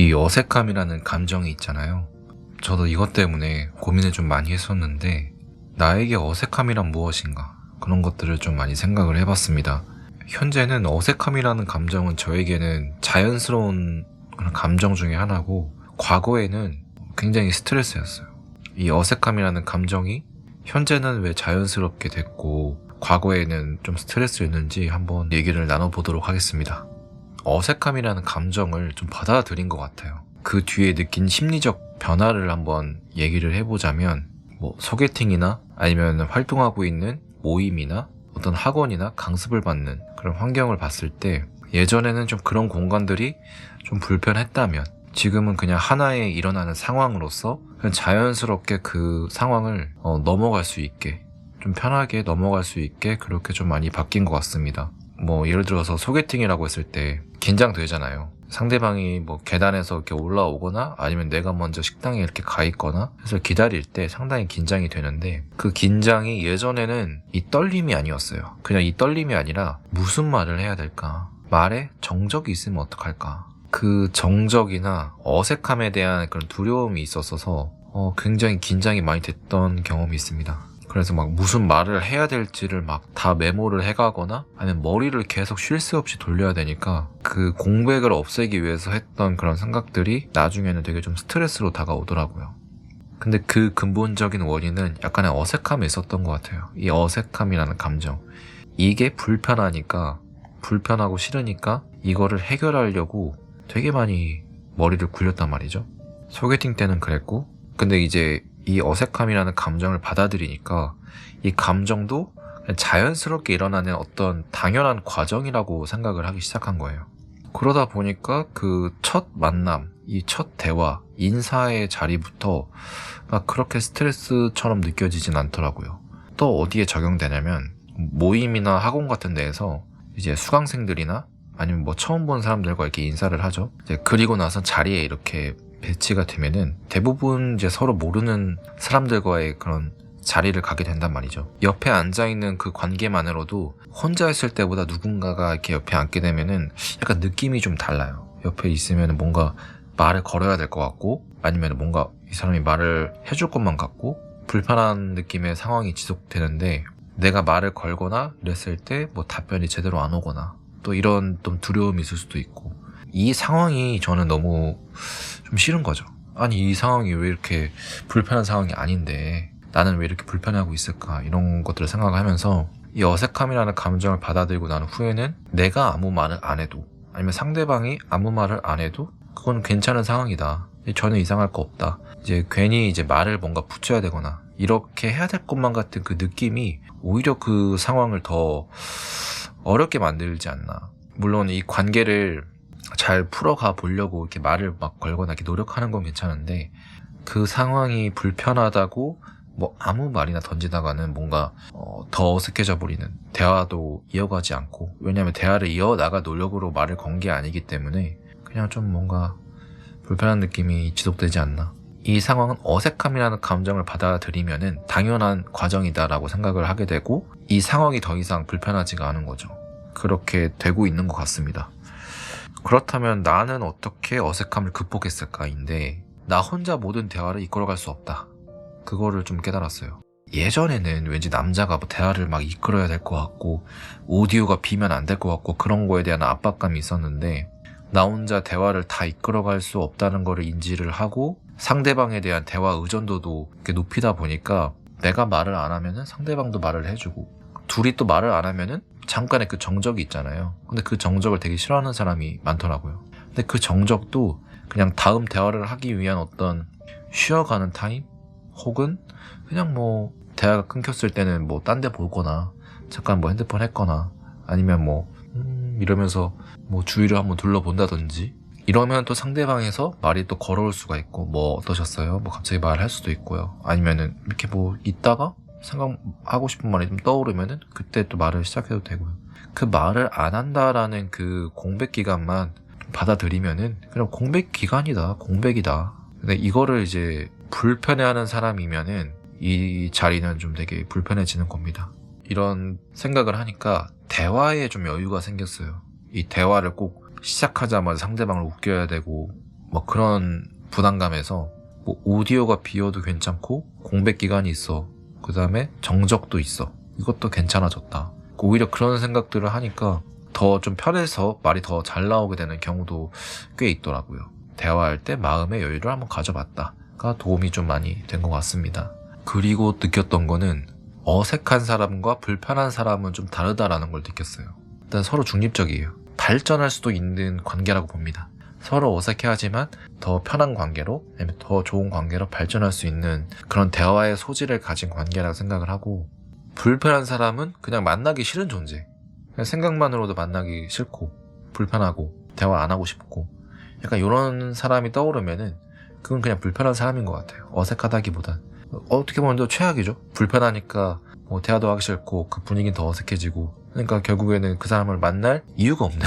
이 어색함이라는 감정이 있잖아요. 저도 이것 때문에 고민을 좀 많이 했었는데 나에게 어색함이란 무엇인가 그런 것들을 좀 많이 생각을 해봤습니다. 현재는 어색함이라는 감정은 저에게는 자연스러운 그런 감정 중에 하나고 과거에는 굉장히 스트레스였어요. 이 어색함이라는 감정이 현재는 왜 자연스럽게 됐고 과거에는 좀 스트레스였는지 한번 얘기를 나눠보도록 하겠습니다. 어색함이라는 감정을 좀 받아들인 것 같아요. 그 뒤에 느낀 심리적 변화를 한번 얘기를 해보자면 소개팅이나 아니면 활동하고 있는 모임이나 어떤 학원이나 강습을 받는 그런 환경을 봤을 때 예전에는 좀 그런 공간들이 좀 불편했다면 지금은 그냥 하나의 일어나는 상황으로서 그냥 자연스럽게 그 상황을 넘어갈 수 있게 좀 편하게 넘어갈 수 있게 그렇게 좀 많이 바뀐 것 같습니다. 예를 들어서 소개팅이라고 했을 때 긴장되잖아요. 상대방이 계단에서 이렇게 올라오거나 아니면 내가 먼저 식당에 이렇게 가 있거나 해서 기다릴 때 상당히 긴장이 되는데 그 긴장이 예전에는 이 떨림이 아니었어요. 그냥 이 떨림이 아니라 무슨 말을 해야 될까? 말에 정적이 있으면 어떡할까? 그 정적이나 어색함에 대한 그런 두려움이 있었어서 굉장히 긴장이 많이 됐던 경험이 있습니다. 그래서 무슨 말을 해야 될지를 다 메모를 해가거나 아니면 머리를 계속 쉴 새 없이 돌려야 되니까 그 공백을 없애기 위해서 했던 그런 생각들이 나중에는 되게 좀 스트레스로 다가오더라고요. 근데 그 근본적인 원인은 약간의 어색함에 있었던 것 같아요. 이 어색함이라는 감정. 이게 불편하고 싫으니까 이거를 해결하려고 되게 많이 머리를 굴렸단 말이죠. 소개팅 때는 그랬고 근데 이제 이 어색함이라는 감정을 받아들이니까 이 감정도 자연스럽게 일어나는 어떤 당연한 과정이라고 생각을 하기 시작한 거예요. 그러다 보니까 그 첫 만남, 이 첫 대화, 인사의 자리부터 그렇게 스트레스처럼 느껴지진 않더라고요. 또 어디에 적용되냐면 모임이나 학원 같은 데에서 이제 수강생들이나 아니면 처음 본 사람들과 이렇게 인사를 하죠. 이제 그리고 나서 자리에 이렇게 배치가 되면은 대부분 이제 서로 모르는 사람들과의 그런 자리를 가게 된단 말이죠. 옆에 앉아있는 그 관계만으로도 혼자 있을 때보다 누군가가 이렇게 옆에 앉게 되면은 약간 느낌이 좀 달라요. 옆에 있으면 뭔가 말을 걸어야 될 것 같고 아니면 뭔가 이 사람이 말을 해줄 것만 같고 불편한 느낌의 상황이 지속되는데 내가 말을 걸거나 이랬을 때 답변이 제대로 안 오거나 또 이런 좀 두려움이 있을 수도 있고 이 상황이 저는 너무 좀 싫은 거죠. 아니 이 상황이 왜 이렇게 불편한 상황이 아닌데 나는 왜 이렇게 불편해하고 있을까 이런 것들을 생각하면서 이 어색함이라는 감정을 받아들이고 난 후에는 내가 아무 말을 안 해도 아니면 상대방이 아무 말을 안 해도 그건 괜찮은 상황이다. 전혀 이상할 거 없다. 이제 괜히 이제 말을 뭔가 붙여야 되거나 이렇게 해야 될 것만 같은 그 느낌이 오히려 그 상황을 더 어렵게 만들지 않나. 물론 이 관계를 잘 풀어가 보려고 이렇게 말을 걸거나 이렇게 노력하는 건 괜찮은데 그 상황이 불편하다고 아무 말이나 던지다가는 뭔가 더 어색해져 버리는 대화도 이어가지 않고 왜냐하면 대화를 이어나갈 노력으로 말을 건 게 아니기 때문에 그냥 좀 뭔가 불편한 느낌이 지속되지 않나. 이 상황은 어색함이라는 감정을 받아들이면은 당연한 과정이다라고 생각을 하게 되고 이 상황이 더 이상 불편하지가 않은 거죠. 그렇게 되고 있는 것 같습니다. 그렇다면 나는 어떻게 어색함을 극복했을까인데 나 혼자 모든 대화를 이끌어갈 수 없다. 그거를 좀 깨달았어요. 예전에는 왠지 남자가 대화를 이끌어야 될 것 같고 오디오가 비면 안 될 것 같고 그런 거에 대한 압박감이 있었는데 나 혼자 대화를 다 이끌어갈 수 없다는 거를 인지를 하고 상대방에 대한 대화 의존도도 이렇게 높이다 보니까 내가 말을 안 하면은 상대방도 말을 해주고 둘이 또 말을 안 하면은 잠깐의 그 정적이 있잖아요. 근데 그 정적을 되게 싫어하는 사람이 많더라고요. 근데 그 정적도 그냥 다음 대화를 하기 위한 어떤 쉬어가는 타임? 혹은 그냥 대화가 끊겼을 때는 딴 데 보거나 잠깐 핸드폰 했거나 아니면 이러면서 주위를 한번 둘러본다든지 이러면 또 상대방에서 말이 또 걸어올 수가 있고 어떠셨어요? 갑자기 말할 수도 있고요. 아니면은 이렇게 있다가 생각하고 싶은 말이 좀 떠오르면은 그때 또 말을 시작해도 되고요. 그 말을 안 한다라는 그 공백 기간만 받아들이면은 그냥 공백 기간이다, 공백이다. 근데 이거를 이제 불편해하는 사람이면은 이 자리는 좀 되게 불편해지는 겁니다. 이런 생각을 하니까 대화에 좀 여유가 생겼어요. 이 대화를 꼭 시작하자마자 상대방을 웃겨야 되고 뭐 그런 부담감에서 뭐 오디오가 비어도 괜찮고 공백 기간이 있어. 그 다음에 정적도 있어. 이것도 괜찮아졌다. 오히려 그런 생각들을 하니까 더 좀 편해서 말이 더 잘 나오게 되는 경우도 꽤 있더라고요. 대화할 때 마음의 여유를 한번 가져봤다가 도움이 좀 많이 된 것 같습니다. 그리고 느꼈던 거는 어색한 사람과 불편한 사람은 좀 다르다라는 걸 느꼈어요. 일단 서로 중립적이에요. 발전할 수도 있는 관계라고 봅니다. 서로 어색해하지만 더 편한 관계로, 아니면 더 좋은 관계로 발전할 수 있는 그런 대화의 소지를 가진 관계라고 생각을 하고, 불편한 사람은 그냥 만나기 싫은 존재. 그냥 생각만으로도 만나기 싫고 불편하고 대화 안 하고 싶고, 약간 이런 사람이 떠오르면은 그건 그냥 불편한 사람인 것 같아요. 어색하다기보단 어떻게 보면 더 최악이죠. 불편하니까 뭐 대화도 하기 싫고 그 분위기는 더 어색해지고, 그러니까 결국에는 그 사람을 만날 이유가 없는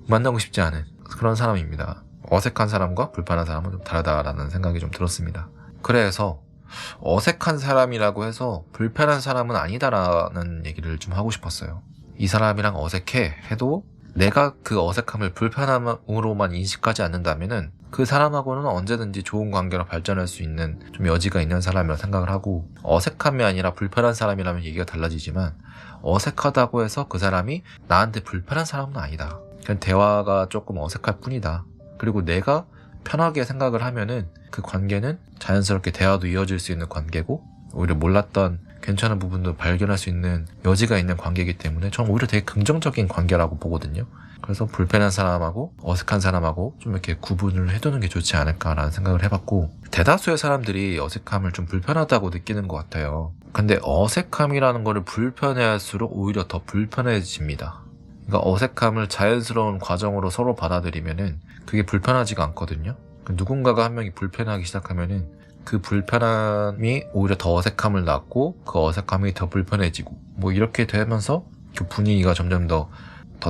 만나고 싶지 않은 그런 사람입니다. 어색한 사람과 불편한 사람은 좀 다르다라는 생각이 좀 들었습니다. 그래서 어색한 사람이라고 해서 불편한 사람은 아니다라는 얘기를 좀 하고 싶었어요. 이 사람이랑 어색해 해도 내가 그 어색함을 불편함으로만 인식하지 않는다면은 그 사람하고는 언제든지 좋은 관계로 발전할 수 있는 좀 여지가 있는 사람이라고 생각을 하고, 어색함이 아니라 불편한 사람이라면 얘기가 달라지지만 어색하다고 해서 그 사람이 나한테 불편한 사람은 아니다. 그냥 대화가 조금 어색할 뿐이다. 그리고 내가 편하게 생각을 하면은 그 관계는 자연스럽게 대화도 이어질 수 있는 관계고, 오히려 몰랐던 괜찮은 부분도 발견할 수 있는 여지가 있는 관계이기 때문에 저는 오히려 되게 긍정적인 관계라고 보거든요. 그래서 불편한 사람하고 어색한 사람하고 좀 이렇게 구분을 해두는 게 좋지 않을까라는 생각을 해봤고, 대다수의 사람들이 어색함을 좀 불편하다고 느끼는 것 같아요. 근데 어색함이라는 거를 불편해할수록 오히려 더 불편해집니다. 그러니까 어색함을 자연스러운 과정으로 서로 받아들이면은 그게 불편하지가 않거든요. 누군가가 한 명이 불편하기 시작하면은 그 불편함이 오히려 더 어색함을 낳고, 그 어색함이 더 불편해지고, 뭐 이렇게 되면서 그 분위기가 점점 더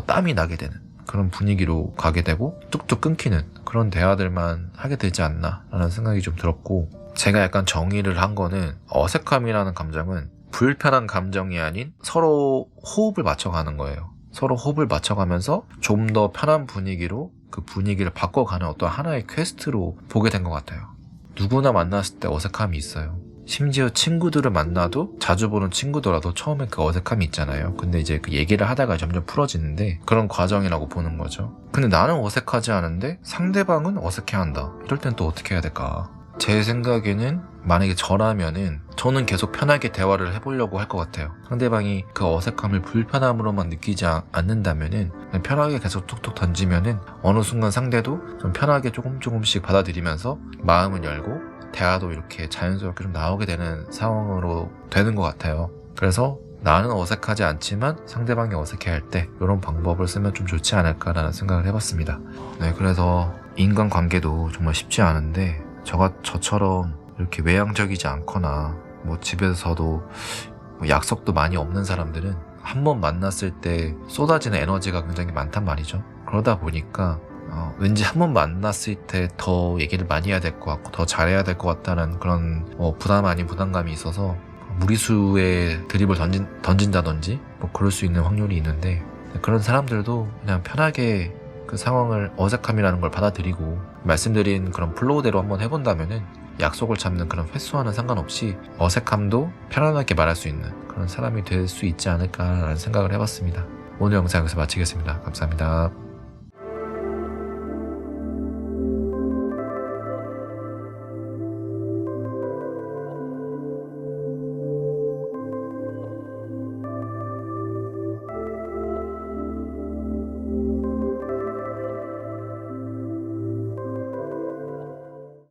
땀이 나게 되는 그런 분위기로 가게 되고, 뚝뚝 끊기는 그런 대화들만 하게 되지 않나 라는 생각이 좀 들었고, 제가 약간 정의를 한 거는 어색함이라는 감정은 불편한 감정이 아닌 서로 호흡을 맞춰가는 거예요. 서로 호흡을 맞춰가면서 좀 더 편한 분위기로 그 분위기를 바꿔가는 어떤 하나의 퀘스트로 보게 된 것 같아요. 누구나 만났을 때 어색함이 있어요. 심지어 친구들을 만나도 자주 보는 친구더라도 처음에 그 어색함이 있잖아요. 근데 이제 그 얘기를 하다가 점점 풀어지는데 그런 과정이라고 보는 거죠. 근데 나는 어색하지 않은데 상대방은 어색해한다. 이럴 땐 또 어떻게 해야 될까? 제 생각에는 만약에 저라면은 저는 계속 편하게 대화를 해보려고 할 것 같아요. 상대방이 그 어색함을 불편함으로만 느끼지 않는다면은 그냥 편하게 계속 툭툭 던지면은 어느 순간 상대도 좀 편하게 조금씩 받아들이면서 마음을 열고 대화도 이렇게 자연스럽게 좀 나오게 되는 상황으로 되는 것 같아요. 그래서 나는 어색하지 않지만 상대방이 어색해할 때 이런 방법을 쓰면 좀 좋지 않을까라는 생각을 해봤습니다. 네, 그래서 인간관계도 정말 쉽지 않은데 저처럼 이렇게 외향적이지 않거나 뭐 집에서도 뭐 약속도 많이 없는 사람들은 한 번 만났을 때 쏟아지는 에너지가 굉장히 많단 말이죠. 그러다 보니까 왠지 한 번 만났을 때 더 얘기를 많이 해야 될 것 같고 더 잘해야 될 것 같다는 그런 부담 아닌 부담감이 있어서 무리수의 드립을 던진다든지 뭐 그럴 수 있는 확률이 있는데, 그런 사람들도 그냥 편하게 그 상황을 어색함이라는 걸 받아들이고 말씀드린 그런 플로우대로 한번 해본다면은 약속을 잡는 그런 횟수와는 상관없이 어색함도 편안하게 말할 수 있는 그런 사람이 될 수 있지 않을까라는 생각을 해봤습니다. 오늘 영상 여기서 마치겠습니다. 감사합니다.